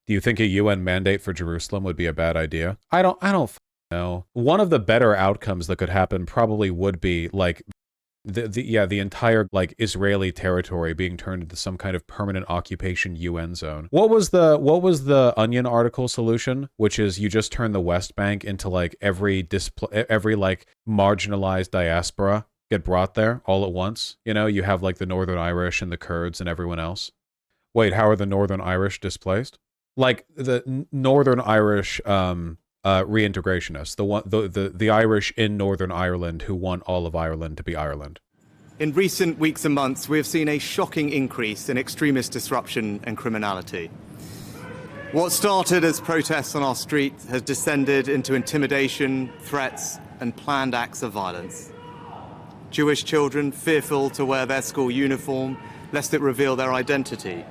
Do you think a UN mandate for Jerusalem would be a bad idea? I don't know. One of the better outcomes that could happen probably would be like the entire like Israeli territory being turned into some kind of permanent occupation UN zone. What was the Onion article solution? Which is you just turn the West Bank into like every like marginalized diaspora get brought there all at once. You know, you have like the Northern Irish and the Kurds and everyone else. Wait, how are the Northern Irish displaced? Like the Northern Irish reintegrationists, the Irish in Northern Ireland who want all of Ireland to be Ireland. In recent weeks and months, we have seen a shocking increase in extremist disruption and criminality. What started as protests on our street has descended into intimidation, threats, and planned acts of violence. Jewish children fearful to wear their school uniform lest it reveal their identity.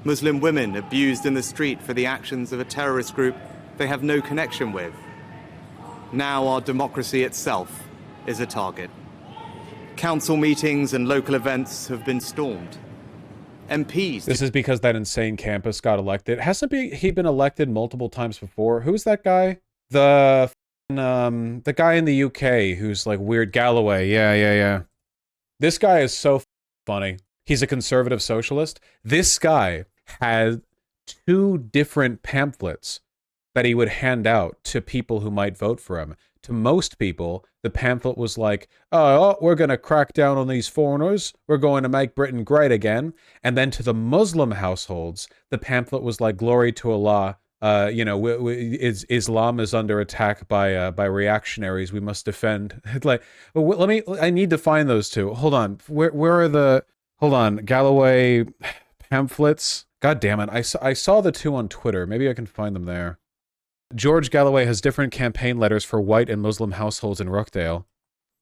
Muslim women abused in the street for the actions of a terrorist group they have no connection with. Now our democracy itself is a target. Council meetings and local events have been stormed. MPs... This is because that insane campus got elected. Hasn't he been elected multiple times before? Who's that guy? The guy in the UK who's like weird, Galloway. Yeah. This guy is so funny. He's a conservative socialist. This guy had 2 different pamphlets that he would hand out to people who might vote for him. To most people, the pamphlet was like, oh, we're going to crack down on these foreigners. We're going to make Britain great again. And then to the Muslim households, the pamphlet was like, glory to Allah. Islam is under attack by reactionaries. We must defend. Like, I need to find those 2. Hold on. Where are the, hold on, Galloway pamphlets? God damn it. I saw the 2 on Twitter. Maybe I can find them there. George Galloway has different campaign letters for white and Muslim households in Rochdale.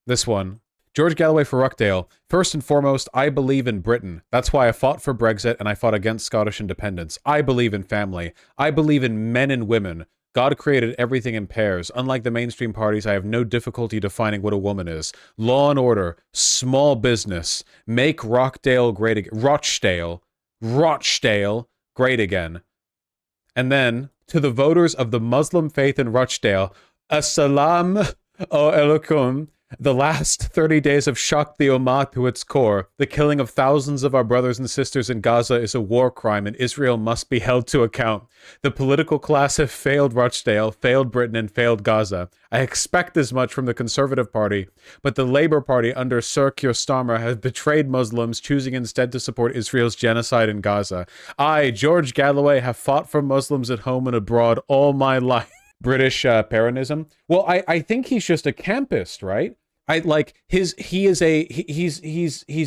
This one. George Galloway for Rochdale. First and foremost, I believe in Britain. That's why I fought for Brexit and I fought against Scottish independence. I believe in family. I believe in men and women. God created everything in pairs. Unlike the mainstream parties, I have no difficulty defining what a woman is. Law and order, small business, make Rochdale great again. Rochdale great again. And then, to the voters of the Muslim faith in Rochdale, Assalamu alaikum. The last 30 days have shocked the Ummah to its core. The killing of thousands of our brothers and sisters in Gaza is a war crime and Israel must be held to account. The political class have failed Rochdale, failed Britain, and failed Gaza. I expect as much from the Conservative Party, but the Labour Party under Sir Keir Starmer has betrayed Muslims, choosing instead to support Israel's genocide in Gaza. I, George Galloway, have fought for Muslims at home and abroad all my life. British Peronism. Well, I think he's just a campist, right? He's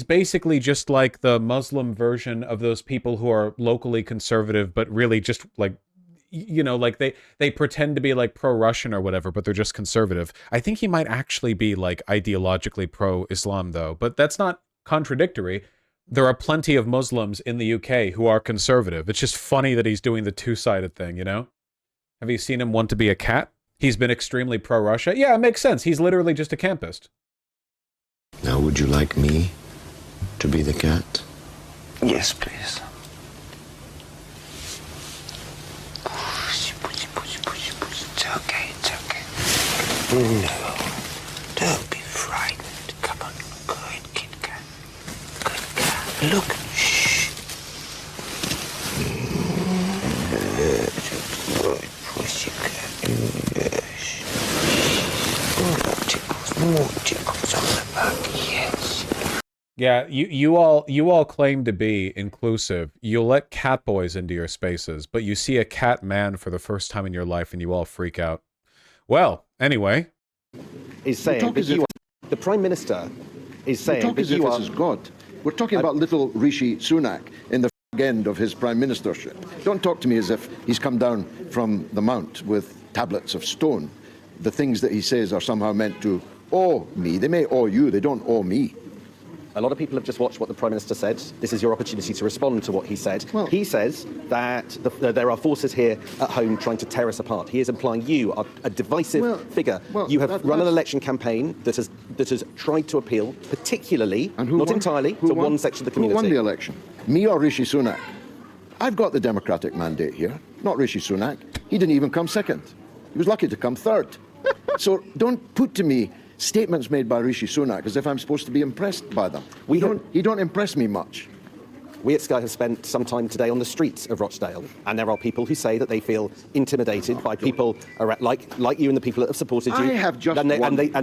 basically just like the Muslim version of those people who are locally conservative, but really just like, you know, like they pretend to be like pro-Russian or whatever, but they're just conservative. I think he might actually be like ideologically pro-Islam though, but that's not contradictory. There are plenty of Muslims in the UK who are conservative. It's just funny that he's doing the two-sided thing, you know? Have you seen him want to be a cat? He's been extremely pro-Russia. Yeah, it makes sense. He's literally just a campist. Now, would you like me to be the cat? Yes, please. It's okay, it's okay. No, don't be frightened. Come on, good Kit Kat. Good cat. Look, shh. Good pussycat. Yes. More tickles on the back, yes. Yeah, you all claim to be inclusive. You'll let cat boys into your spaces, but you see a cat man for the first time in your life and you all freak out. Well, anyway. Is saying that the Prime Minister is saying talk that as if this is God. We're talking about little Rishi Sunak in the end of his prime ministership. Don't talk to me as if he's come down from the mount with tablets of stone. The things that he says are somehow meant to awe me. They may awe you, they don't awe me. A lot of people have just watched what the Prime Minister said. This is your opportunity to respond to what he said. Well, he says that there are forces here at home trying to tear us apart. He is implying you are a divisive figure. You have run an election campaign that has tried to appeal, particularly, not entirely, to one section of the community. Who won the election? Me or Rishi Sunak? I've got the Democratic mandate here, not Rishi Sunak. He didn't even come second. He was lucky to come third. So don't put to me statements made by Rishi Sunak as if I'm supposed to be impressed by them. He don't impress me much. We at Sky have spent some time today on the streets of Rochdale, and there are people who say that they feel intimidated by people like you and the people that have supported you. I have just and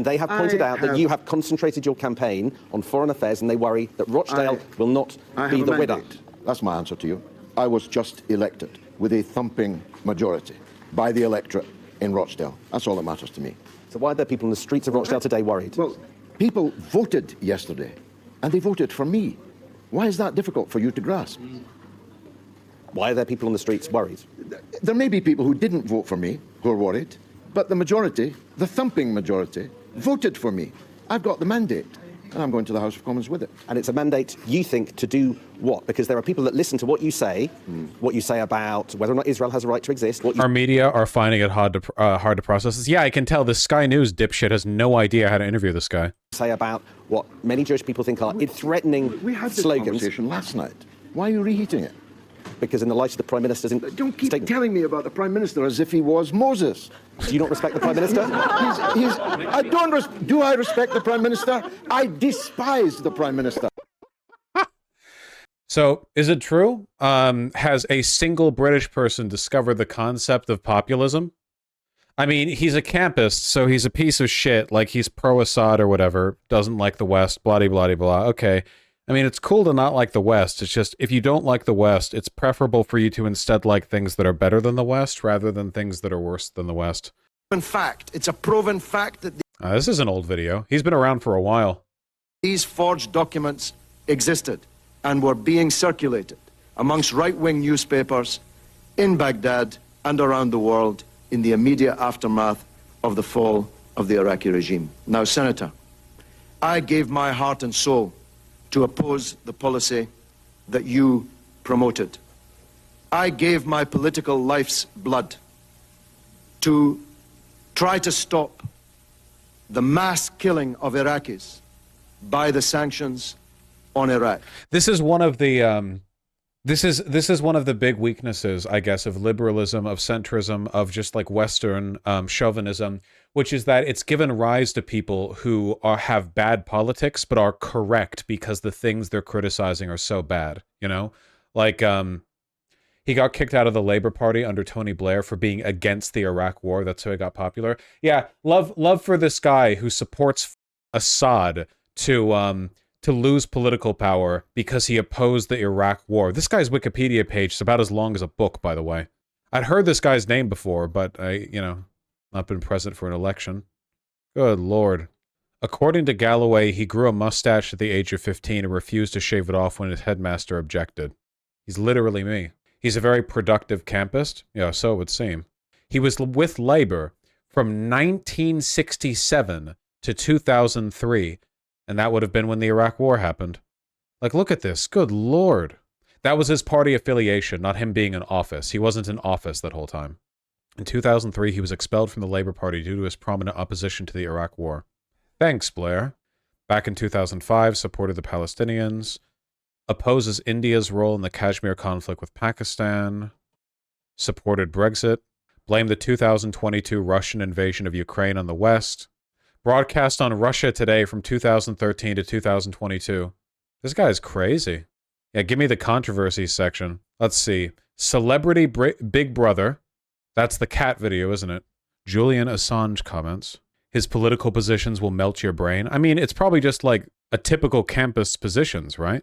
they have pointed out that you have concentrated your campaign on foreign affairs, and they worry that Rochdale will not be the winner. That's my answer to you. I was just elected with a thumping majority by the electorate in Rochdale. That's all that matters to me. So why are there people in the streets of Rochdale today worried? Well, people voted yesterday, and they voted for me. Why is that difficult for you to grasp? Why are there people on the streets worried? There may be people who didn't vote for me who are worried, but the majority, the thumping majority, voted for me. I've got the mandate, and I'm going to the House of Commons with it. And it's a mandate, you think, to do what? Because there are people that listen to what you say about whether or not Israel has a right to exist. Our media are finding it hard to process this. Yeah, I can tell the Sky News dipshit has no idea how to interview this guy. Say about what many Jewish people think are threatening We had this slogans. conversation last night. Why are you reheating it? Because in the light of the Prime Minister's Don't keep statement, telling me about the Prime Minister as if he was Moses. do you not respect the Prime Minister? Do I respect the Prime Minister? I despise the Prime Minister. So, is it true? Has a single British person discovered the concept of populism? I mean, he's a campist, so he's a piece of shit, like he's pro-Assad or whatever, doesn't like the West, blah-de-blah-de-blah. Okay. I mean, it's cool to not like the West. It's just, if you don't like the West, it's preferable for you to instead like things that are better than the West, rather than things that are worse than the West. In fact, it's a proven fact that This is an old video. He's been around for a while. these forged documents existed and were being circulated amongst right-wing newspapers in Baghdad and around the world in the immediate aftermath of the fall of the Iraqi regime. Now, Senator, I gave my heart and soul to oppose the policy that you promoted. I gave my political life's blood to try to stop the mass killing of Iraqis by the sanctions on Iraq. This is one of the this is one of the big weaknesses, I guess, of liberalism, of centrism, of just like Western chauvinism, which is that it's given rise to people who have bad politics but are correct because the things they're criticizing are so bad. You know, like he got kicked out of the Labour Party under Tony Blair for being against the Iraq War. That's how he got popular. Yeah, love for this guy who supports Assad to lose political power because he opposed the Iraq War. This guy's Wikipedia page is about as long as a book, by the way. I'd heard this guy's name before, but not been present for an election. Good Lord. According to Galloway, he grew a mustache at the age of 15 and refused to shave it off when his headmaster objected. He's literally me. He's a very productive campist. Yeah, so it would seem. He was with Labour from 1967 to 2003, and that would have been when the Iraq War happened. Like, look at this. Good Lord. That was his party affiliation, not him being in office. He wasn't in office that whole time. In 2003, he was expelled from the Labour Party due to his prominent opposition to the Iraq War. Thanks, Blair. Back in 2005, supported the Palestinians. Opposes India's role in the Kashmir conflict with Pakistan. Supported Brexit. Blamed the 2022 Russian invasion of Ukraine on the West. Broadcast on Russia Today from 2013 to 2022. This guy's crazy. Yeah, give me the controversies section. Let's see. Celebrity Big Brother. That's the cat video, isn't it? Julian Assange comments. His political positions will melt your brain. I mean, it's probably just like a typical campus positions, right?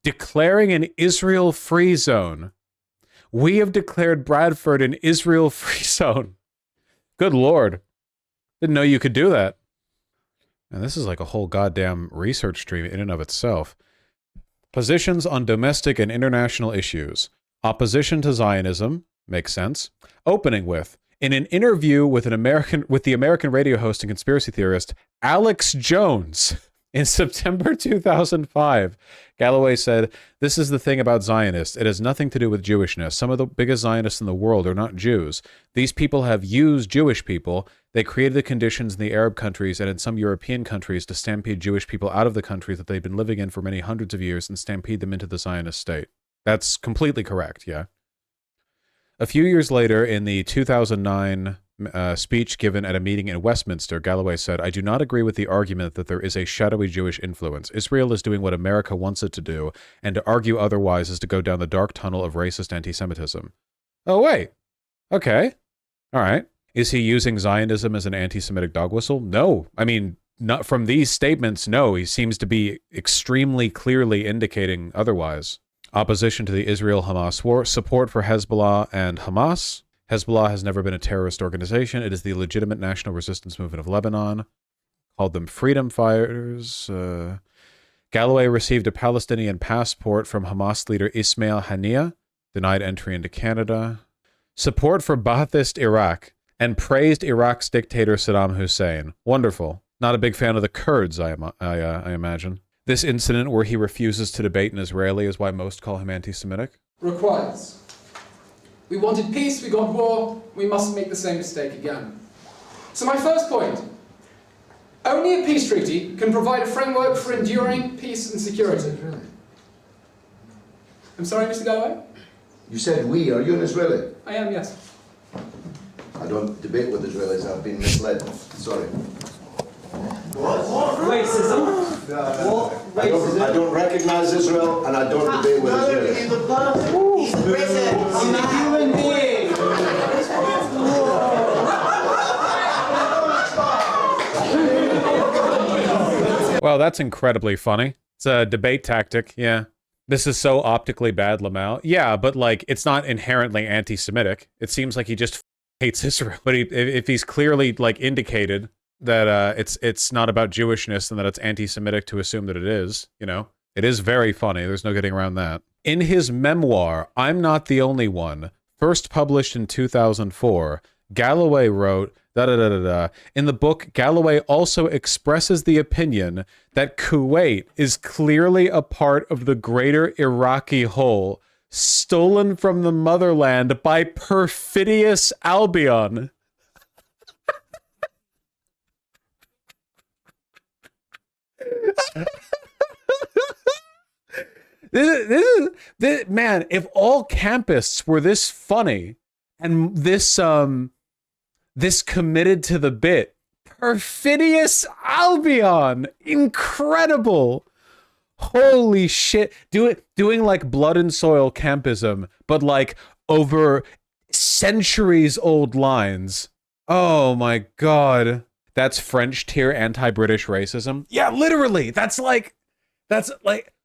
Declaring an Israel free zone. We have declared Bradford an Israel free zone. Good Lord. Didn't know you could do that. And this is like a whole goddamn research stream in and of itself. Positions on domestic and international issues. Opposition to Zionism. Makes sense. Opening with, in an interview with the American radio host and conspiracy theorist Alex Jones in September 2005, Galloway said, "This is the thing about Zionists. It has nothing to do with Jewishness. Some of the biggest Zionists in the world are not Jews. These people have used Jewish people. They created the conditions in the Arab countries and in some European countries to stampede Jewish people out of the countries that they've been living in for many hundreds of years and stampede them into the Zionist state." That's completely correct, yeah. A few years later, in the 2009 speech given at a meeting in Westminster, Galloway said, "I do not agree with the argument that there is a shadowy Jewish influence. Israel is doing what America wants it to do, and to argue otherwise is to go down the dark tunnel of racist anti-Semitism." Oh, wait. Okay. All right. Is he using Zionism as an anti-Semitic dog whistle? No. I mean, not from these statements, no. He seems to be extremely clearly indicating otherwise. Opposition to the Israel-Hamas war, support for Hezbollah and Hamas. Hezbollah has never been a terrorist organization. It is the legitimate national resistance movement of Lebanon. Called them freedom fighters. Galloway received a Palestinian passport from Hamas leader Ismail Haniyeh, denied entry into Canada. Support for Ba'athist Iraq, and praised Iraq's dictator Saddam Hussein. Wonderful. Not a big fan of the Kurds, I imagine. This incident where he refuses to debate an Israeli is why most call him anti-Semitic. Requires. We wanted peace, we got war, we mustn't make the same mistake again. So my first point, only a peace treaty can provide a framework for enduring peace and security. I'm sorry, Mr. Galloway? You said we. Are you an Israeli? I am, yes. I don't debate with Israelis. I've been misled. Sorry. What racism? I don't recognize Israel, and I don't debate with Israelis. He's a person. He's a person. He's a human being. Well, that's incredibly funny. It's a debate tactic, yeah. This is so optically bad, Lamau. Yeah, but like, it's not inherently anti-Semitic. It seems like he just hates Israel. But if he's clearly like indicated that it's not about Jewishness and that it's anti-Semitic to assume that it is, you know, it is very funny. There's no getting around that. In his memoir, I'm Not the Only One, first published in 2004, Galloway wrote, In the book, Galloway also expresses the opinion that Kuwait is clearly a part of the greater Iraqi whole, stolen from the motherland by perfidious Albion. This, man, if all campists were this funny and this committed to the bit, perfidious Albion, incredible. Holy shit. Doing like blood and soil campism, but like over centuries old lines. Oh my God. That's French tier anti-British racism. Yeah, literally. That's like,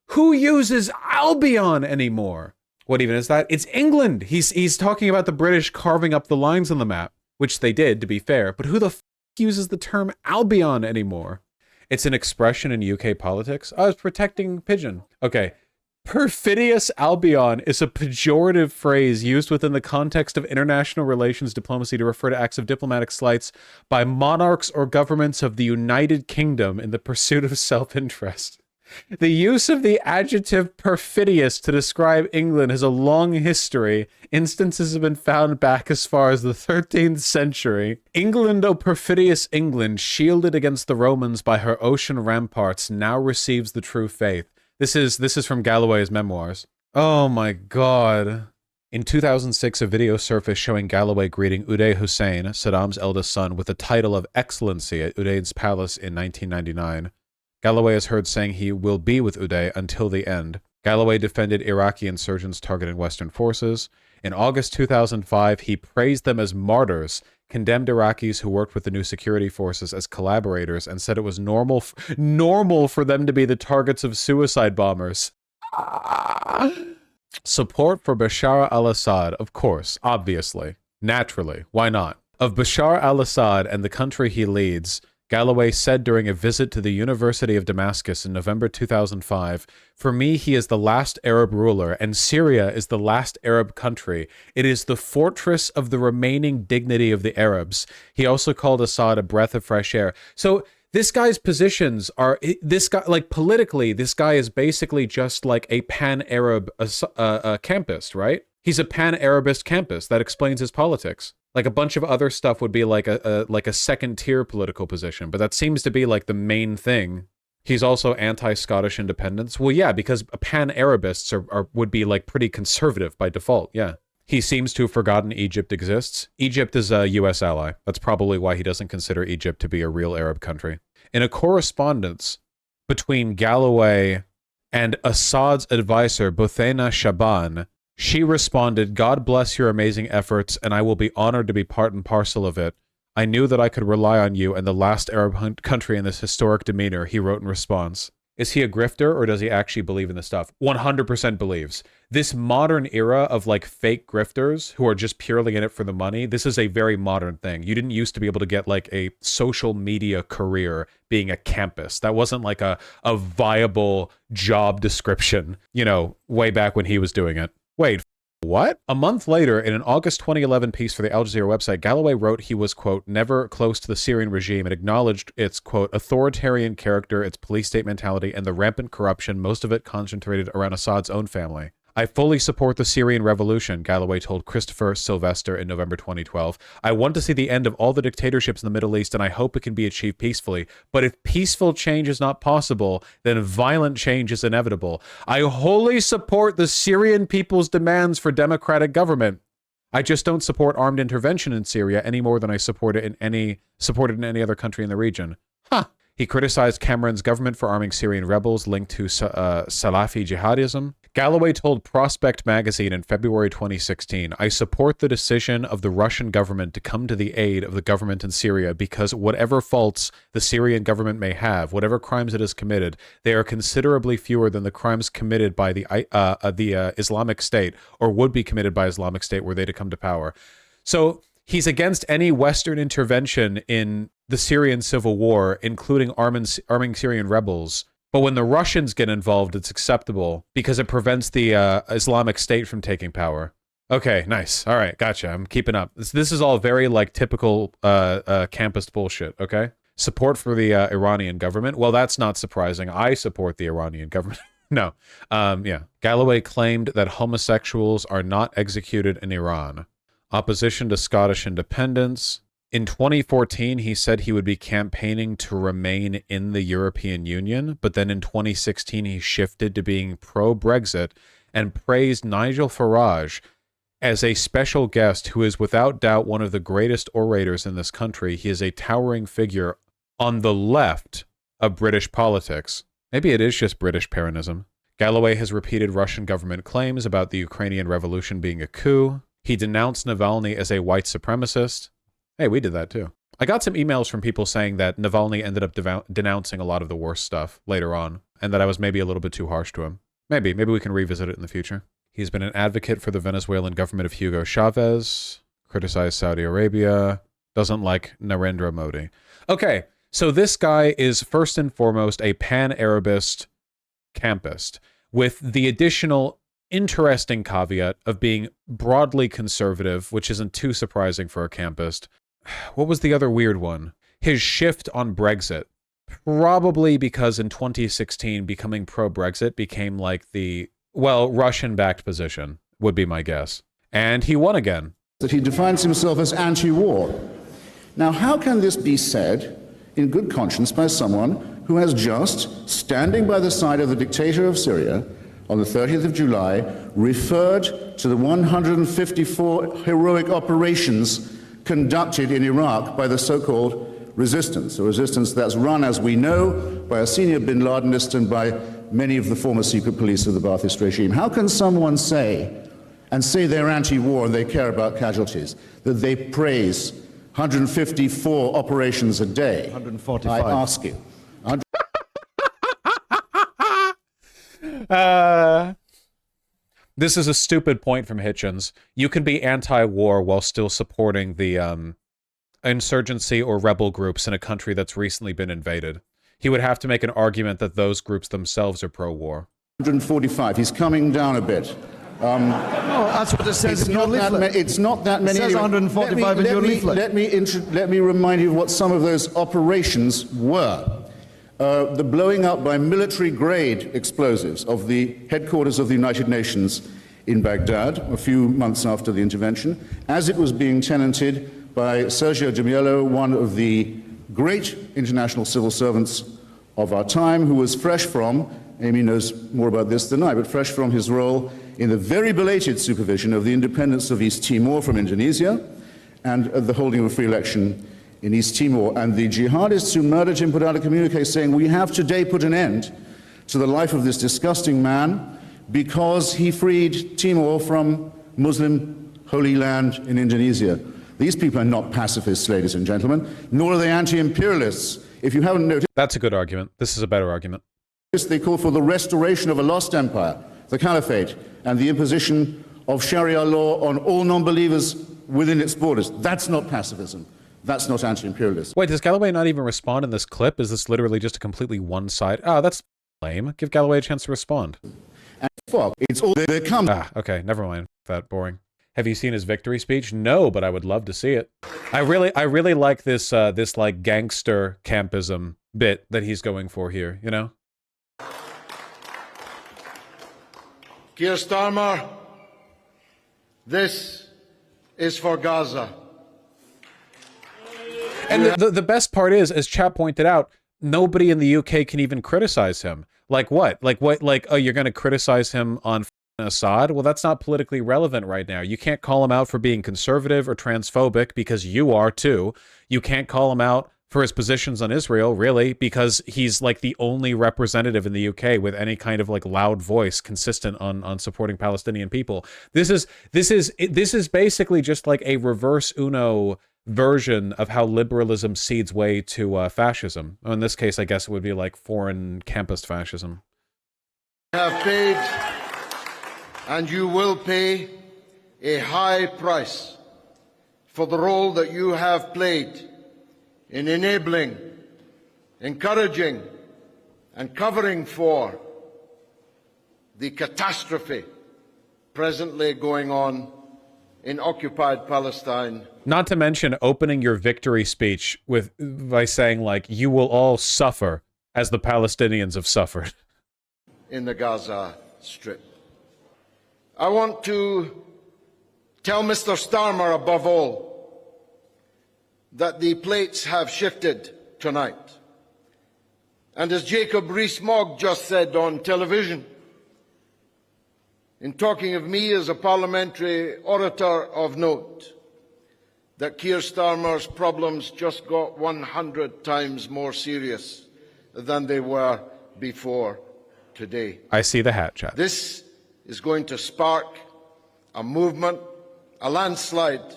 who uses Albion anymore? What even is that? It's England. He's talking about the British carving up the lines on the map, which they did, to be fair. But who the f uses the term Albion anymore? It's an expression in UK politics. I was protecting Pigeon. Okay. Perfidious Albion is a pejorative phrase used within the context of international relations diplomacy to refer to acts of diplomatic slights by monarchs or governments of the United Kingdom in the pursuit of self-interest. The use of the adjective perfidious to describe England has a long history. Instances have been found back as far as the 13th century. England, oh perfidious England, shielded against the Romans by her ocean ramparts, now receives the true faith. This is from Galloway's memoirs. Oh my God. In 2006, a video surfaced showing Galloway greeting Uday Hussein, Saddam's eldest son, with the title of Excellency at Uday's palace in 1999. Galloway is heard saying he will be with Uday until the end. Galloway defended Iraqi insurgents targeting Western forces. In August 2005, he praised them as martyrs, condemned Iraqis who worked with the new security forces as collaborators, and said it was normal for them to be the targets of suicide bombers. Support for Bashar al-Assad, of course, obviously, naturally, why not? Of Bashar al-Assad and the country he leads, Galloway said during a visit to the University of Damascus in November 2005, "For me, he is the last Arab ruler, and Syria is the last Arab country. It is the fortress of the remaining dignity of the Arabs." He also called Assad a breath of fresh air. So this guy's positions are, like politically, this guy is basically just like a pan-Arab campist, right? He's a pan-Arabist campist. That explains his politics. Like a bunch of other stuff would be like a second tier political position, but that seems to be like the main thing He's also anti-Scottish independence. Well, yeah, because pan-Arabists would be like pretty conservative by default, yeah. He seems to have forgotten Egypt exists. Egypt is a U.S. ally. That's probably why he doesn't consider Egypt to be a real Arab country. In a correspondence between Galloway and Assad's advisor, Buthaina Shaban, she responded, "God bless your amazing efforts, and I will be honored to be part and parcel of it. I knew that I could rely on you and the last Arab country in this historic demeanor," he wrote in response. Is he a grifter, or does he actually believe in this stuff? 100% believes. This modern era of like fake grifters who are just purely in it for the money, this is a very modern thing. You didn't used to be able to get like a social media career being a campus. That wasn't like a viable job description, you know, way back when he was doing it. Wait, what? A month later, in an August 2011 piece for the Al Jazeera website, Galloway wrote he was, quote, never close to the Syrian regime and acknowledged its, quote, authoritarian character, its police state mentality, and the rampant corruption, most of it concentrated around Assad's own family. I fully support the Syrian revolution, Galloway told Christopher Sylvester in November 2012. I want to see the end of all the dictatorships in the Middle East, and I hope it can be achieved peacefully. But if peaceful change is not possible, then violent change is inevitable. I wholly support the Syrian people's demands for democratic government. I just don't support armed intervention in Syria any more than I support it in any other country in the region. Huh. He criticized Cameron's government for arming Syrian rebels linked to Salafi jihadism. Galloway told Prospect magazine in February 2016, I support the decision of the Russian government to come to the aid of the government in Syria because whatever faults the Syrian government may have, whatever crimes it has committed, they are considerably fewer than the crimes committed by the Islamic State or would be committed by Islamic State were they to come to power. So he's against any Western intervention in the Syrian civil war, including arming Syrian rebels. But when the Russians get involved, it's acceptable because it prevents the Islamic State from taking power. Okay, nice. All right, gotcha. I'm keeping up. This is all very like typical campus bullshit, okay? Support for the Iranian government. Well, that's not surprising. I support the Iranian government. No. Yeah. Galloway claimed that homosexuals are not executed in Iran. Opposition to Scottish independence. In 2014, he said he would be campaigning to remain in the European Union, but then in 2016, he shifted to being pro-Brexit and praised Nigel Farage as a special guest who is without doubt one of the greatest orators in this country. He is a towering figure on the left of British politics. Maybe it is just British Peronism. Galloway has repeated Russian government claims about the Ukrainian revolution being a coup. He denounced Navalny as a white supremacist. Hey, we did that too. I got some emails from people saying that Navalny ended up denouncing a lot of the worst stuff later on, and that I was maybe a little bit too harsh to him. Maybe we can revisit it in the future. He's been an advocate for the Venezuelan government of Hugo Chavez, criticized Saudi Arabia, doesn't like Narendra Modi. Okay, so this guy is first and foremost a pan-Arabist campist, with the additional interesting caveat of being broadly conservative, which isn't too surprising for a campist. What was the other weird one? His shift on Brexit. Probably because in 2016, becoming pro-Brexit became like the, well, Russian-backed position, would be my guess. And he won again. That he defines himself as anti-war. Now, how can this be said in good conscience by someone who has just, standing by the side of the dictator of Syria, on the 30th of July, referred to the 154 heroic operations conducted in Iraq by the so-called resistance, a resistance that's run, as we know, by a senior bin Ladenist and by many of the former secret police of the Ba'athist regime. How can someone say they're anti-war and they care about casualties, that they praise 154 operations a day? 145. I ask you. This is a stupid point from Hitchens. You can be anti-war while still supporting the insurgency or rebel groups in a country that's recently been invaded. He would have to make an argument that those groups themselves are pro-war. 145. He's coming down a bit. That's what it says in your leaflet. It's not that many. It says 145 in your leaflet. Let me remind you of what some of those operations were. The blowing up by military-grade explosives of the headquarters of the United Nations in Baghdad a few months after the intervention, as it was being tenanted by Sergio Gimiello, one of the great international civil servants of our time, who was fresh from, Amy knows more about this than I, but fresh from his role in the very belated supervision of the independence of East Timor from Indonesia and the holding of a free election in East Timor. And the jihadists who murdered him put out a communique saying, we have today put an end to the life of this disgusting man because he freed Timor from Muslim Holy Land in Indonesia. These people are not pacifists, ladies and gentlemen, nor are they anti-imperialists. If you haven't noticed... That's a good argument. This is a better argument. They call for the restoration of a lost empire, the caliphate, and the imposition of Sharia law on all non-believers within its borders. That's not pacifism. That's not anti-imperialism. Wait, does Galloway not even respond in this clip? Is this literally just a completely one-side? Oh, that's lame. Give Galloway a chance to respond. And fuck, it's all there comes. Okay, never mind. That boring. Have you seen his victory speech? No, but I would love to see it. I really like this this like gangster campism bit that he's going for here, you know? Keir Starmer, this is for Gaza. And the best part is, as Chap pointed out, nobody in the UK can even criticize him. Like what? Like what? Like, oh, you're going to criticize him on Assad? Well, that's not politically relevant right now. You can't call him out for being conservative or transphobic because you are too. You can't call him out for his positions on Israel, really, because he's like the only representative in the UK with any kind of like loud voice consistent on supporting Palestinian people. This is basically just like a reverse Uno version of how liberalism cedes way to fascism. In this case, I guess it would be like foreign campus fascism. Have paid, and you will pay, a high price for the role that you have played in enabling, encouraging, and covering for the catastrophe presently going on in occupied Palestine. Not to mention opening your victory speech by saying, like, you will all suffer as the Palestinians have suffered. In the Gaza Strip. I want to tell Mr. Starmer above all that the plates have shifted tonight. And as Jacob Rees-Mogg just said on television, in talking of me as a parliamentary orator of note, that Keir Starmer's problems just got 100 times more serious than they were before today. I see the hat, Chad. This is going to spark a movement, a landslide,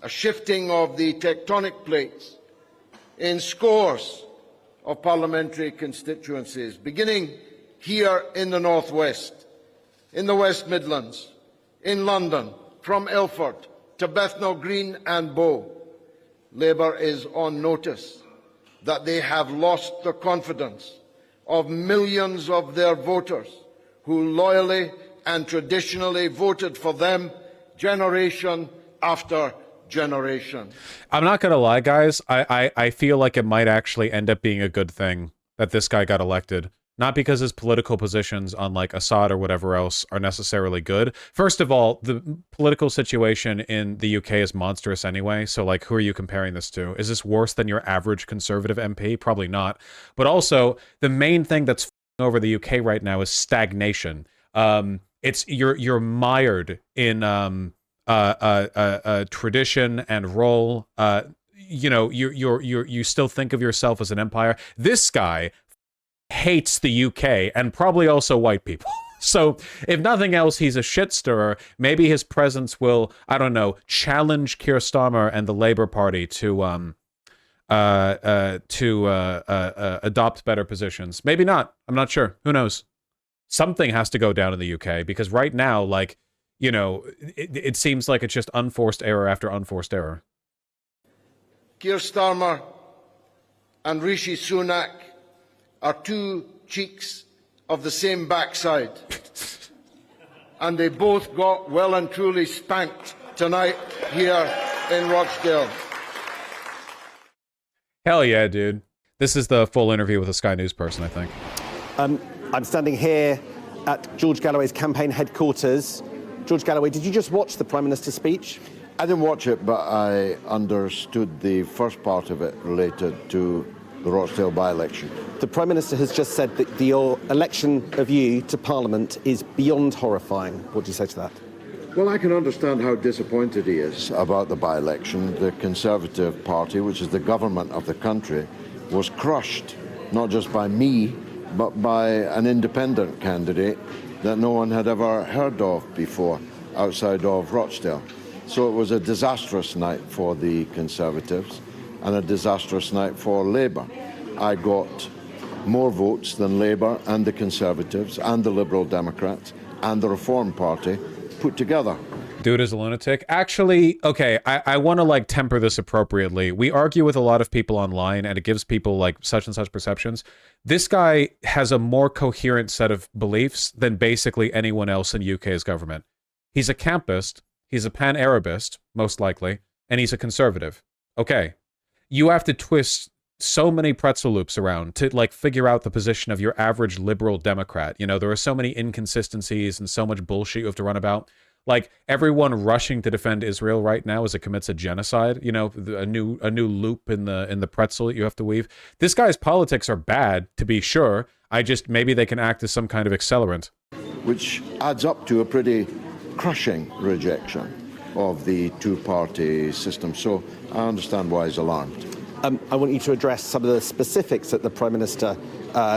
a shifting of the tectonic plates in scores of parliamentary constituencies, beginning here in the Northwest, in the West Midlands, in London, from Ilford to Bethnal Green and Bow. Labour is on notice that they have lost the confidence of millions of their voters who loyally and traditionally voted for them generation after generation. I'm not going to lie, guys. I feel like it might actually end up being a good thing that this guy got elected. Not because his political positions on like Assad or whatever else are necessarily good. First of all, the political situation in the UK is monstrous anyway. So like, who are you comparing this to? Is this worse than your average conservative MP? Probably not. But also, the main thing that's over the UK right now is stagnation. It's you're mired in tradition and role. You know, you still think of yourself as an empire. This guy hates the UK and probably also white people. So if nothing else, he's a shit stirrer. Maybe his presence will, I don't know, challenge Keir Starmer and the Labour Party to adopt better positions. Maybe not. I'm not sure. Who knows? Something has to go down in the UK because right now, like, you know, it seems like it's just unforced error after unforced error. Keir Starmer and Rishi Sunak are two cheeks of the same backside. And they both got well and truly spanked tonight here in Rochdale. Hell yeah, dude. This is the full interview with a Sky News person, I think. I'm standing here at George Galloway's campaign headquarters. George Galloway, did you just watch the Prime Minister's speech? I didn't watch it, but I understood the first part of it related to the Rochdale by-election. The Prime Minister has just said that your election of you to Parliament is beyond horrifying. What do you say to that? Well, I can understand how disappointed he is about the by-election. The Conservative Party, which is the government of the country, was crushed, not just by me, but by an independent candidate that no one had ever heard of before outside of Rochdale. So it was a disastrous night for the Conservatives and a disastrous night for Labour. I got more votes than Labour and the Conservatives and the Liberal Democrats and the Reform Party put together. Dude is a lunatic. Actually, okay, I want to like temper this appropriately. We argue with a lot of people online and it gives people like such and such perceptions. This guy has a more coherent set of beliefs than basically anyone else in UK's government. He's a campist, he's a pan-Arabist, most likely, and he's a conservative. Okay, you have to twist so many pretzel loops around to like figure out the position of your average liberal Democrat. You know, there are so many inconsistencies and so much bullshit you have to run about. Like everyone rushing to defend Israel right now as it commits a genocide, you know, a new loop in the pretzel that you have to weave. This guy's politics are bad, to be sure. Maybe they can act as some kind of accelerant. Which adds up to a pretty crushing rejection of the two-party system. So I understand why he's alarmed. I want you to address some of the specifics that the Prime Minister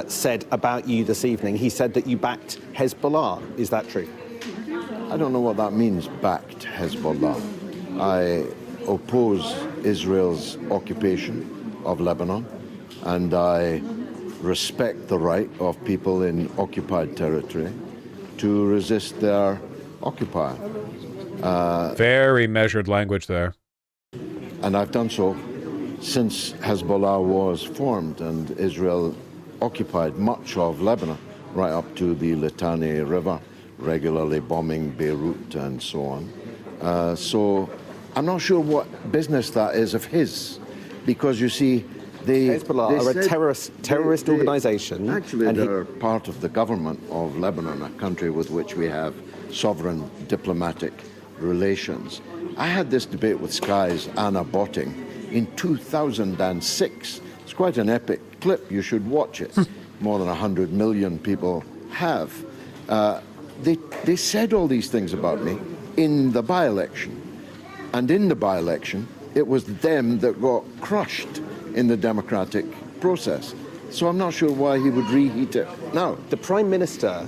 said about you this evening. He said that you backed Hezbollah. Is that true? I don't know what that means, backed Hezbollah. I oppose Israel's occupation of Lebanon, and I respect the right of people in occupied territory to resist their occupier. Very measured language there. And I've done so since Hezbollah was formed and Israel occupied much of Lebanon, right up to the Litani River, regularly bombing Beirut and so on. So I'm not sure what business that is of his, because you see, Hezbollah are a terrorist organisation. Actually, they're part of the government of Lebanon, a country with which we have sovereign diplomatic relations. I had this debate with Sky's Anna Botting in 2006. It's quite an epic clip. You should watch it. More than 100 million people have. They said all these things about me in the by-election. And in the by-election, it was them that got crushed in the democratic process. So I'm not sure why he would reheat it now. The Prime Minister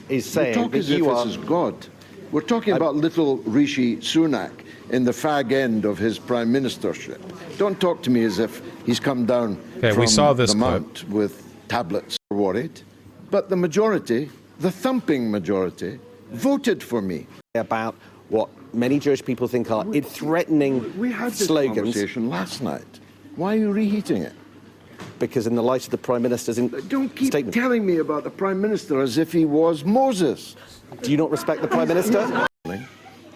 is saying talk that as if you this is God. We're talking about little Rishi Sunak in the fag end of his prime ministership. Don't talk to me as if he's come down from we saw this the mount with tablets worried. But the majority, the thumping majority, voted for me. About what many Jewish people think are threatening We had this slogans. conversation last night. Why are you reheating it? Because in the light of the Prime Minister's Don't keep statement. telling me about the Prime Minister as if he was Moses. Do you not respect the Prime Minister?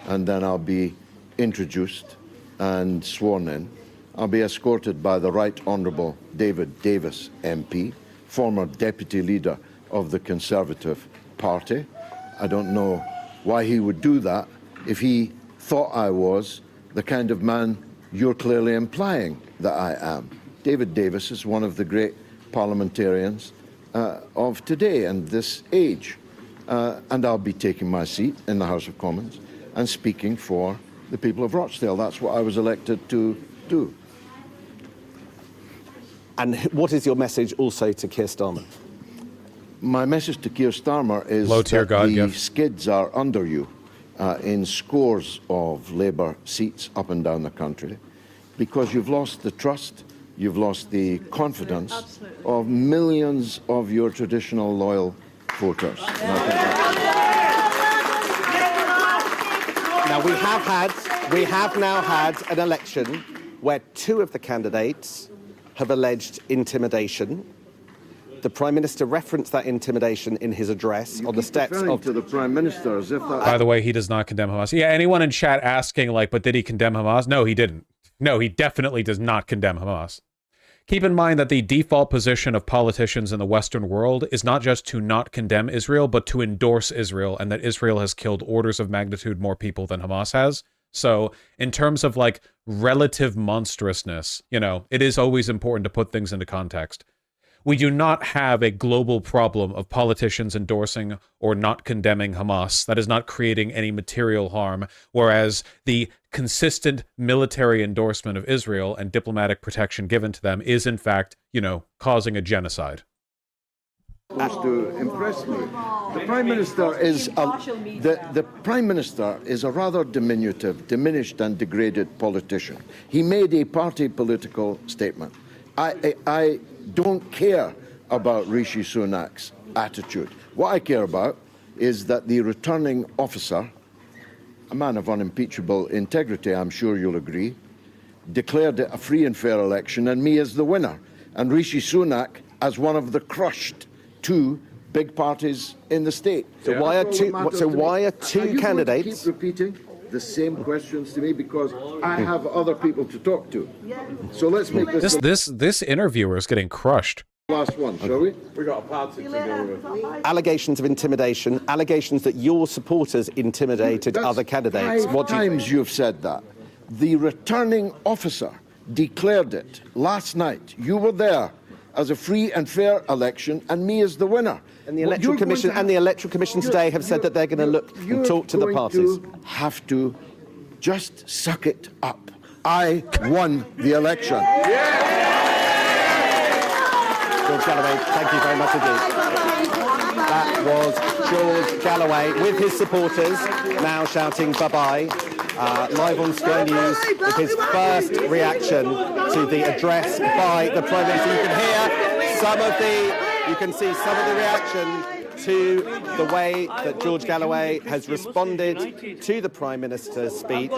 And then I'll be introduced and sworn in. I'll be escorted by the Right Honourable David Davis MP, former Deputy Leader of the Conservative Party. I don't know why he would do that if he thought I was the kind of man you're clearly implying that I am. David Davis is one of the great parliamentarians of today and this age. And I'll be taking my seat in the House of Commons and speaking for the people of Rochdale. That's what I was elected to do. And what is your message also to Keir Starmer? My message to Keir Starmer is that the skids are under you in scores of Labour seats up and down the country, because you've lost the trust, you've lost the confidence of millions of your traditional loyal voters. Now we have now had an election where two of the candidates have alleged intimidation. The Prime Minister referenced that intimidation in his address on the steps of... to the Prime Minister as if that... By the way, he does not condemn Hamas. Yeah, anyone in chat asking, like, but did he condemn Hamas? No, he didn't. No, he definitely does not condemn Hamas. Keep in mind that the default position of politicians in the Western world is not just to not condemn Israel, but to endorse Israel, and that Israel has killed orders of magnitude more people than Hamas has. So in terms of like relative monstrousness, you know, it is always important to put things into context. We do not have a global problem of politicians endorsing or not condemning Hamas that is not creating any material harm, whereas the consistent military endorsement of Israel and diplomatic protection given to them is, in fact, you know, causing a genocide. Has to impress me. The Prime Minister is the Prime Minister is a rather diminutive, diminished and degraded politician. He made a party political statement. I don't care about Rishi Sunak's attitude. What I care about is that the returning officer, a man of unimpeachable integrity, I'm sure you'll agree, declared it a free and fair election and me as the winner, and Rishi Sunak as one of the crushed two big parties in the state. So why are two candidates? Keep repeating the same questions to me because I have other people to talk to. So let's make This interviewer is getting crushed. last one, shall we? We got a party to deal with. Allegations of intimidation, allegations that your supporters intimidated other candidates. What times you've said that? The returning officer declared it last night. You were there as a free and fair election, and me as the winner. And the Electoral Commission today have said that they're going to look and talk to the parties. You have to just suck it up. I won the election. George Galloway, thank you very much indeed. That was George Galloway with his supporters now shouting bye-bye. Live on Sky News with his first reaction to the address by the Prime Minister. You can hear you can see some of the reaction to the way that George Galloway has responded to the Prime Minister's speech,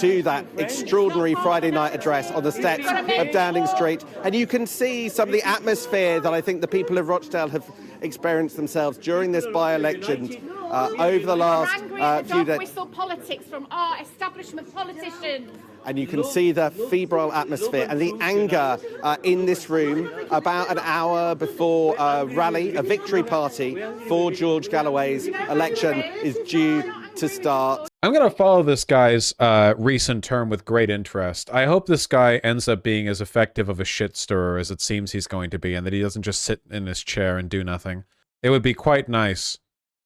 to that extraordinary Friday night address on the steps of Downing Street. And you can see some of the atmosphere that I think the people of Rochdale have experienced themselves during this by-election over the last few days. Whistle politics from our establishment politicians. And you can see the febrile atmosphere and the anger in this room about an hour before a rally, a victory party for George Galloway's election is due to start. I'm going to follow this guy's recent term with great interest. I hope this guy ends up being as effective of a shit stirrer as it seems he's going to be, and that he doesn't just sit in his chair and do nothing. It would be quite nice.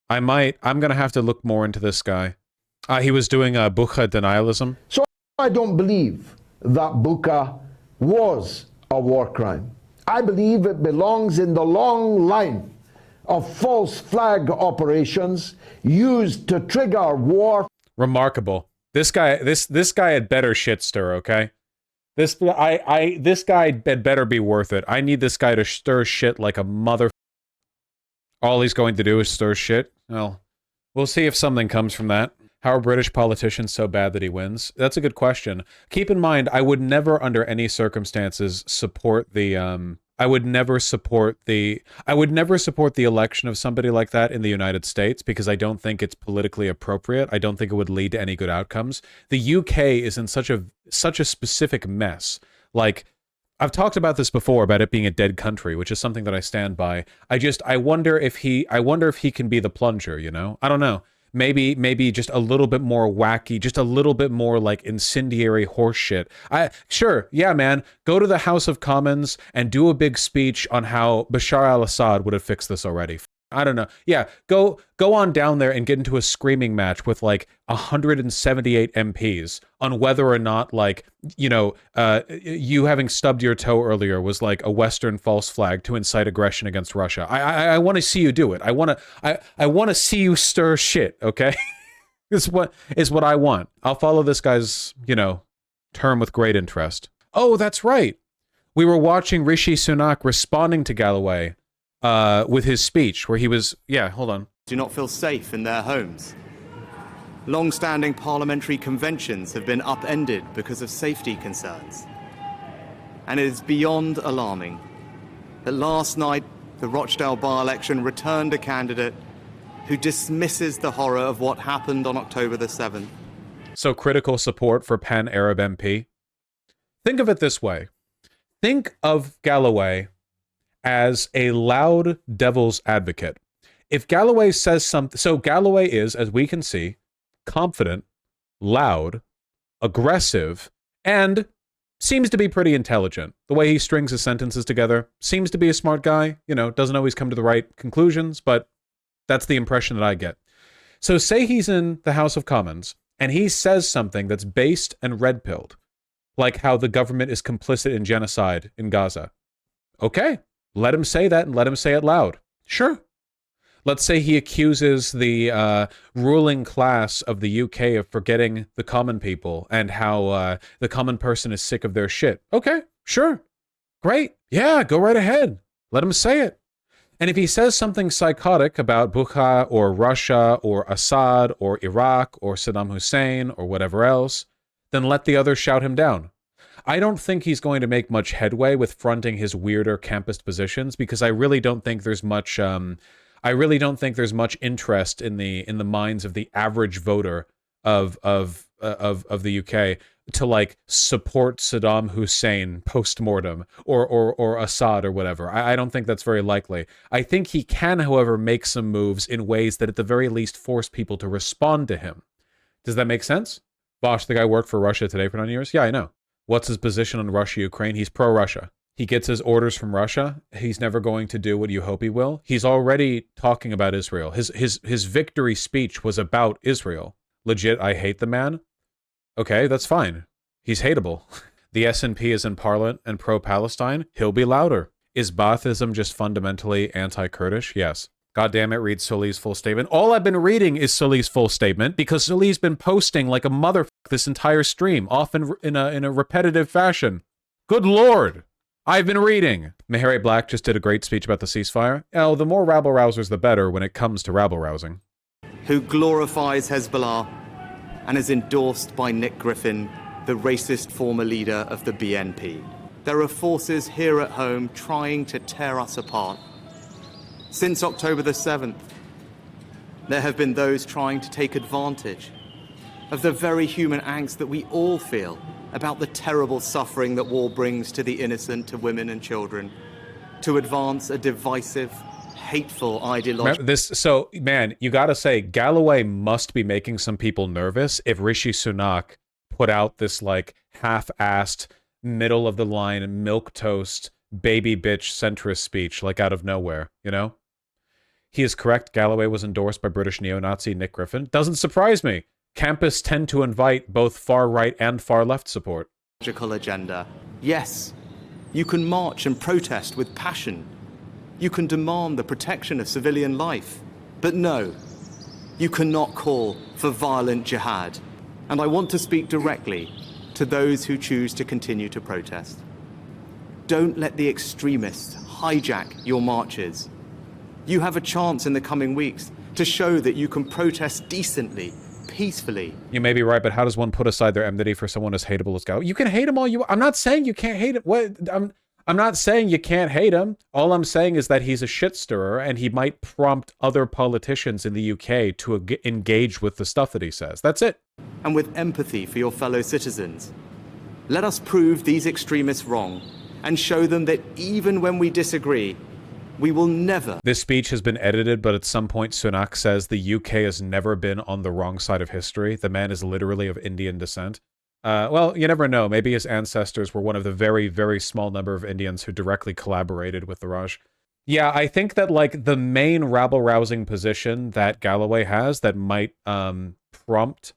I'm going to have to look more into this guy. He was doing Bucha denialism. So I don't believe that Bucha was a war crime. I believe it belongs in the long line of false flag operations used to trigger war. Remarkable. This guy had better shit stir, okay? This guy had better be worth it. I need this guy to stir shit like a mother. All he's going to do is stir shit. Well, we'll see if something comes from that. How are British politicians so bad that he wins? That's a good question. Keep in mind, I would never, under any circumstances, support the I would never support the election of somebody like that in the United States because I don't think it's politically appropriate. I don't think it would lead to any good outcomes. The UK is in such a specific mess. Like, I've talked about this before about it being a dead country, which is something that I stand by. I wonder if he can be the plunger, you know? I don't know. Maybe just a little bit more wacky, just a little bit more like incendiary horseshit. Sure, yeah, man, go to the House of Commons and do a big speech on how Bashar al-Assad would have fixed this already. I don't know. Yeah, go on down there and get into a screaming match with like 178 MPs on whether or not, like, you know, you having stubbed your toe earlier was like a Western false flag to incite aggression against Russia. I want to see you do it. I want to see you stir shit. Okay, is what I want. I'll follow this guy's, you know, term with great interest. Oh, that's right. We were watching Rishi Sunak responding to Galloway with his speech where he was, yeah, hold on. Do not feel safe in their homes. Long-standing parliamentary conventions have been upended because of safety concerns. And it is beyond alarming that last night the Rochdale by-election returned a candidate who dismisses the horror of what happened on October the 7th. So critical support for pan-Arab MP. Think of it this way. Think of Galloway as a loud devil's advocate. If Galloway says something, so Galloway is, as we can see, confident, loud, aggressive, and seems to be pretty intelligent. The way he strings his sentences together, seems to be a smart guy, you know, doesn't always come to the right conclusions, but that's the impression that I get. So say he's in the House of Commons, and he says something that's based and red-pilled, like how the government is complicit in genocide in Gaza. Okay, let him say that and let him say it loud. Sure. Let's say he accuses the ruling class of the UK of forgetting the common people and how the common person is sick of their shit. Okay, sure. Great. Yeah, go right ahead. Let him say it. And if he says something psychotic about Bucha or Russia or Assad or Iraq or Saddam Hussein or whatever else, then let the others shout him down. I don't think he's going to make much headway with fronting his weirder campist positions because I really don't think there's much interest in the minds of the average voter of the UK to like support Saddam Hussein post-mortem or Assad or whatever. I don't think that's very likely. I think he can, however, make some moves in ways that at the very least force people to respond to him. Does that make sense? Bosch, the guy worked for Russia Today for 9 years? Yeah, I know. What's his position on Russia-Ukraine? He's pro-Russia. He gets his orders from Russia. He's never going to do what you hope he will. He's already talking about Israel. His victory speech was about Israel. Legit, I hate the man. Okay, that's fine. He's hateable. The SNP is in Parliament and pro-Palestine. He'll be louder. Is Baathism just fundamentally anti-Kurdish? Yes. God damn it, read Sully's full statement. All I've been reading is Sully's full statement because Sully's been posting like a motherfucker this entire stream, often in a repetitive fashion. Good Lord. I've been reading. Mehari Black just did a great speech about the ceasefire. Oh, the more rabble-rousers, the better when it comes to rabble-rousing. Who glorifies Hezbollah and is endorsed by Nick Griffin, the racist former leader of the BNP. There are forces here at home trying to tear us apart. Since October the 7th, there have been those trying to take advantage of the very human angst that we all feel about the terrible suffering that war brings to the innocent, to women and children, to advance a divisive, hateful ideology. So, man, you gotta say, Galloway must be making some people nervous if Rishi Sunak put out this, like, half-assed, middle-of-the-line, milquetoast, baby bitch centrist speech, like, out of nowhere, you know? He is correct, Galloway was endorsed by British neo-Nazi Nick Griffin. Doesn't surprise me. Campists tend to invite both far-right and far-left support. Agenda. Yes, you can march and protest with passion. You can demand the protection of civilian life. But no, you cannot call for violent jihad. And I want to speak directly to those who choose to continue to protest. Don't let the extremists hijack your marches. You have a chance in the coming weeks to show that you can protest decently, peacefully. You may be right, but how does one put aside their enmity for someone as hateable as Galloway? You can hate him all you want. I'm not saying you can't hate him. What? I'm not saying you can't hate him. All I'm saying is that he's a shit stirrer and he might prompt other politicians in the UK to engage with the stuff that he says. That's it. And with empathy for your fellow citizens. Let us prove these extremists wrong and show them that even when we disagree, we will never. This speech has been edited, but at some point Sunak says the UK has never been on the wrong side of history. The man is literally of Indian descent. Well, you never know. Maybe his ancestors were one of the very, very small number of Indians who directly collaborated with the Raj. Yeah, I think that, like, the main rabble-rousing position that Galloway has that might prompt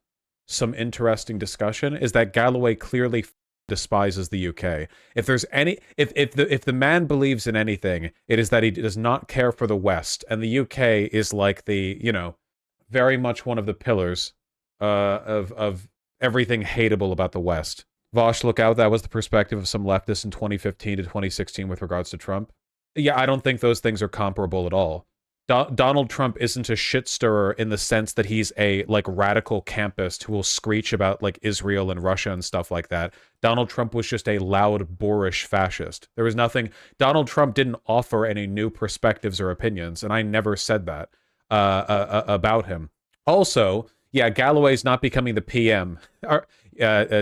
some interesting discussion is that Galloway clearly despises the UK. If there's any, if the man believes in anything, it is that he does not care for the West, and the UK is like the, you know, very much one of the pillars of everything hateable about the West. Vosh, look out, that was the perspective of some leftists in 2015 to 2016 with regards to Trump. Yeah, I don't think those things are comparable at all. Donald Trump isn't a shit stirrer in the sense that he's a, like, radical campist who will screech about, like, Israel and Russia and stuff like that. Donald Trump was just a loud, boorish fascist. There was nothing. Donald Trump didn't offer any new perspectives or opinions, and I never said that about him. Also, yeah, Galloway's not becoming the PM.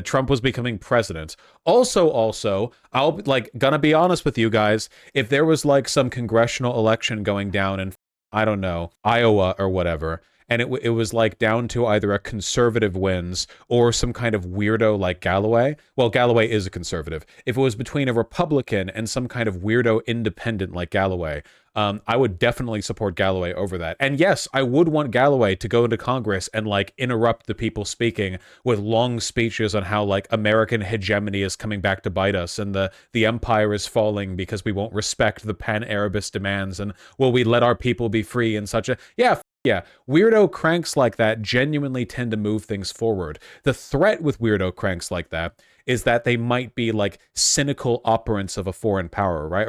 Trump was becoming president. Also, I'll, like, gonna be honest with you guys, if there was, like, some congressional election going down in, I don't know, Iowa or whatever, and it was like down to either a conservative wins or some kind of weirdo like Galloway. Well, Galloway is a conservative. If it was between a Republican and some kind of weirdo independent like Galloway, I would definitely support Galloway over that. And yes, I would want Galloway to go into Congress and like interrupt the people speaking with long speeches on how like American hegemony is coming back to bite us and the empire is falling because we won't respect the pan-Arabist demands, and will we let our people be free in such a... Yeah, weirdo cranks like that genuinely tend to move things forward. The threat with weirdo cranks like that is that they might be like cynical operants of a foreign power, right?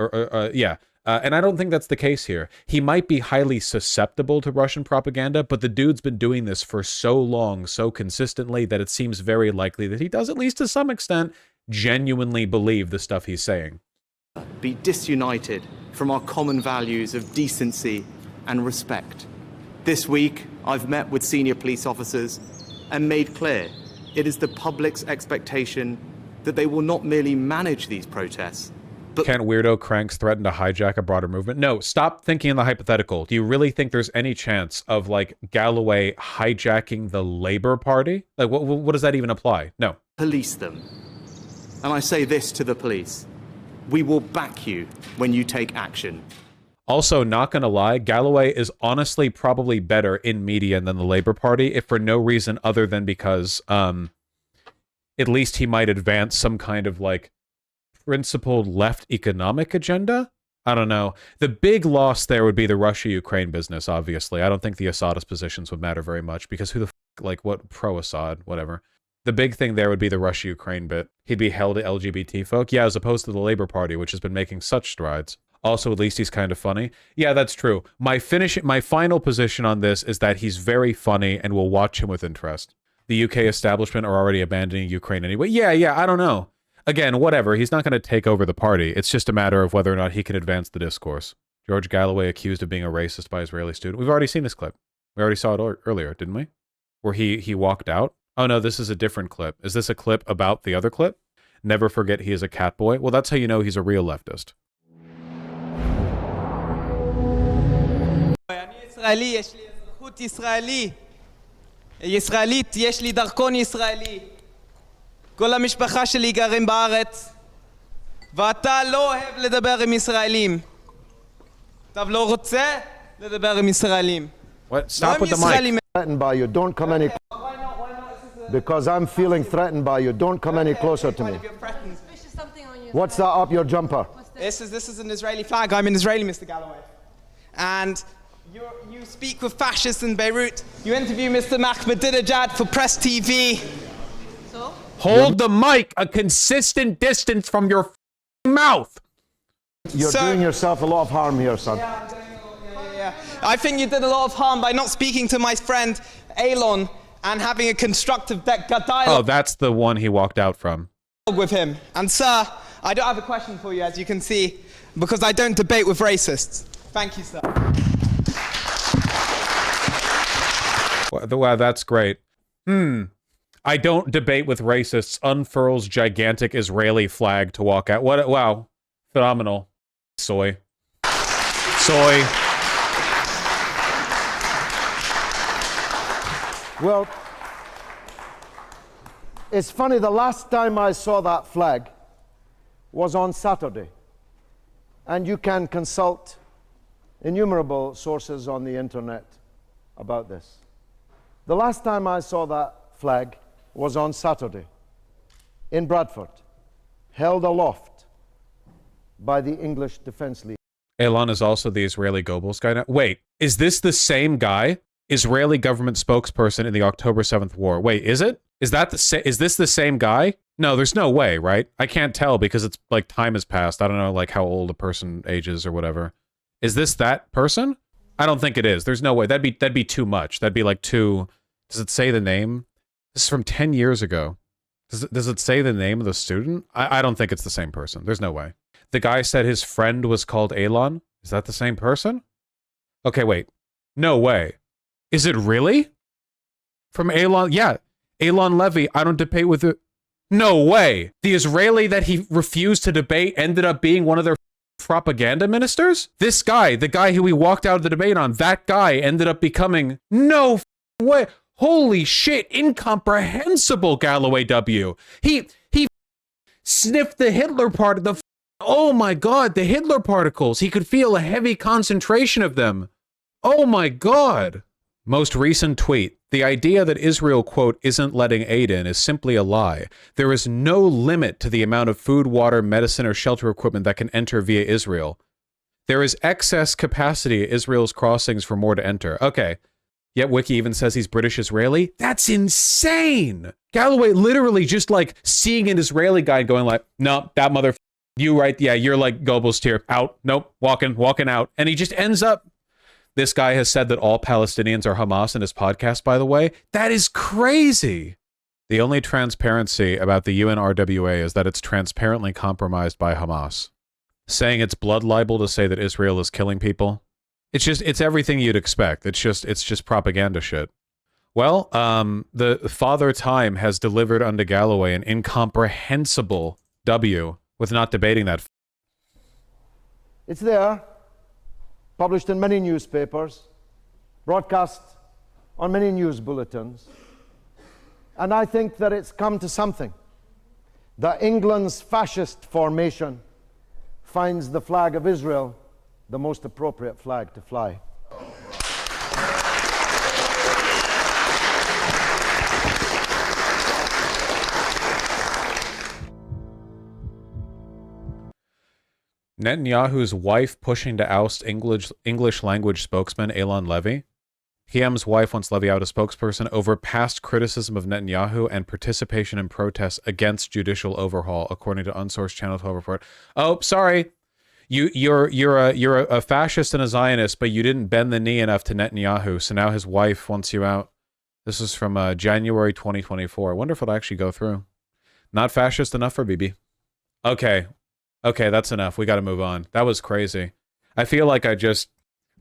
And I don't think that's the case here. He might be highly susceptible to Russian propaganda, but the dude's been doing this for so long, so consistently, that it seems very likely that he does, at least to some extent, genuinely believe the stuff he's saying. Be disunited from our common values of decency and respect. This week, I've met with senior police officers and made clear it is the public's expectation that they will not merely manage these protests, but... Can't weirdo cranks threaten to hijack a broader movement? No, stop thinking in the hypothetical. Do you really think there's any chance of, like, Galloway hijacking the Labour Party? Like, what does that even apply? No. Police them. And I say this to the police. We will back you when you take action. Also, not gonna lie, Galloway is honestly probably better in media than the Labour Party, if for no reason other than because, at least he might advance some kind of, like, principled left economic agenda? I don't know. The big loss there would be the Russia-Ukraine business, obviously. I don't think the Assadist positions would matter very much, because who the like, what, pro-Assad, whatever. The big thing there would be the Russia-Ukraine bit. He'd be held to LGBT folk, yeah, as opposed to the Labour Party, which has been making such strides. Also, at least he's kind of funny. Yeah, that's true. My final position on this is that he's very funny and we'll watch him with interest. The UK establishment are already abandoning Ukraine anyway. Yeah, I don't know. Again, whatever. He's not going to take over the party. It's just a matter of whether or not he can advance the discourse. George Galloway accused of being a racist by Israeli student. We've already seen this clip. We already saw it earlier, didn't we? Where he walked out. Oh no, this is a different clip. Is this a clip about the other clip? Never forget he is a cat boy. Well, that's how you know he's a real leftist. אני ישראלי, יש לי אזרחות ישראלית, יש לי דרכון ישראלי. כל המשפחה שלי גרים בארץ, ואתה לא אוהב לדבר עם ישראלים. אתה לא רוצה לדבר עם ישראלים. What? Stop with the mic. Threatened by you, don't come any... Why not? Because I'm feeling threatened by you, don't come any closer to me. What's that up your jumper? This is an Israeli flag. I'm an Israeli, Mr. Galloway. And you speak with fascists in Beirut. You interview Mr. Ahmadinejad for Press TV. So? Hold the mic a consistent distance from your mouth. You're doing yourself a lot of harm here, son. Yeah, I'm doing a lot, yeah. I think you did a lot of harm by not speaking to my friend Elon and having a constructive dialogue. Oh, that's the one he walked out from. With him. And sir, I don't have a question for you, as you can see, because I don't debate with racists. Thank you, sir. Wow, that's great. I don't debate with racists. Unfurls gigantic Israeli flag to walk out. What? Wow. Phenomenal. Soy. Well, it's funny, the last time I saw that flag was on Saturday. And you can consult innumerable sources on the internet about this. The last time I saw that flag was on Saturday in Bradford, held aloft by the English Defence League. Elon is also the Israeli Goebbels guy now. Wait, is this the same guy? Israeli government spokesperson in the October 7th war. Wait, is it? Is this the same guy? No, there's no way, right? I can't tell because it's like time has passed. I don't know like how old a person ages or whatever. Is this that person? I don't think it is. There's no way. That'd be too much. That'd be like too... Does it say the name? This is from 10 years ago. Does it say the name of the student? I don't think it's the same person. There's no way. The guy said his friend was called Elon. Is that the same person? Okay, wait. No way. Is it really? From Elon? Yeah. Elon Levy, I don't debate with it. No way. The Israeli that he refused to debate ended up being one of their propaganda ministers? This guy, the guy who we walked out of the debate on, that guy ended up becoming, no way, holy shit, incomprehensible Galloway W. He sniffed the Hitler part of the, oh my God, the Hitler particles. He could feel a heavy concentration of them. Oh my God. Most recent tweet. The idea that Israel, quote, isn't letting aid in is simply a lie. There is no limit to the amount of food, water, medicine, or shelter equipment that can enter via Israel. There is excess capacity at Israel's crossings for more to enter. Okay. Yet Wiki even says he's British-Israeli. That's insane! Galloway literally just like seeing an Israeli guy going like, no, that mother, you right, yeah, you're like Goebbels tier, out, nope, walking out. And he just ends up, this guy has said that all Palestinians are Hamas in his podcast, by the way. That is crazy! The only transparency about the UNRWA is that it's transparently compromised by Hamas. Saying it's blood libel to say that Israel is killing people. It's everything you'd expect. It's just propaganda shit. Well, the Father Time has delivered unto Galloway an incomprehensible W with not debating that. It's there, published in many newspapers, broadcast on many news bulletins, and I think that it's come to something. That England's fascist formation finds the flag of Israel the most appropriate flag to fly. Netanyahu's wife pushing to oust English language spokesman Elon Levy. Hiam's wife wants Levy out as spokesperson over past criticism of Netanyahu and participation in protests against judicial overhaul, according to unsourced Channel 12 report. Oh, sorry. You're a fascist and a Zionist, but you didn't bend the knee enough to Netanyahu, so now his wife wants you out. This is from January 2024. I wonder if it'll actually go through. Not fascist enough for Bibi. Okay, that's enough. We got to move on. That was crazy. I feel like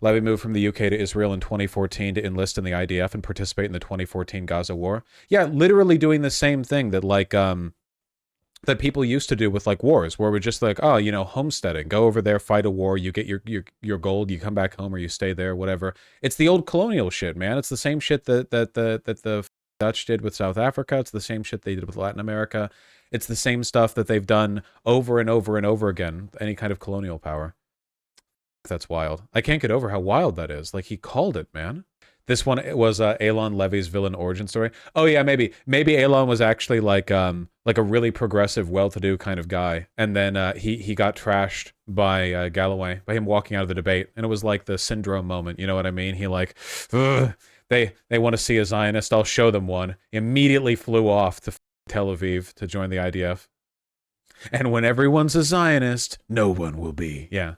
Levy moved from the UK to Israel in 2014 to enlist in the IDF and participate in the 2014 Gaza war. Yeah, literally doing the same thing that like that people used to do with like wars, where we're just like, oh, you know, homesteading, go over there, fight a war, you get your gold, you come back home or you stay there, whatever. It's the old colonial shit, man. It's the same shit that the Dutch did with South Africa. It's the same shit they did with Latin America. It's the same stuff that they've done over and over and over again. Any kind of colonial power. That's wild. I can't get over how wild that is. Like, he called it, man. This one was Elon Levy's villain origin story. Oh yeah, maybe Elon was actually like a really progressive, well-to-do kind of guy, and then he got trashed by Galloway, by him walking out of the debate, and it was like the syndrome moment. You know what I mean? He like, they want to see a Zionist. I'll show them one. He immediately flew off to Tel Aviv to join the IDF. And when everyone's a Zionist, no one will be. Yeah.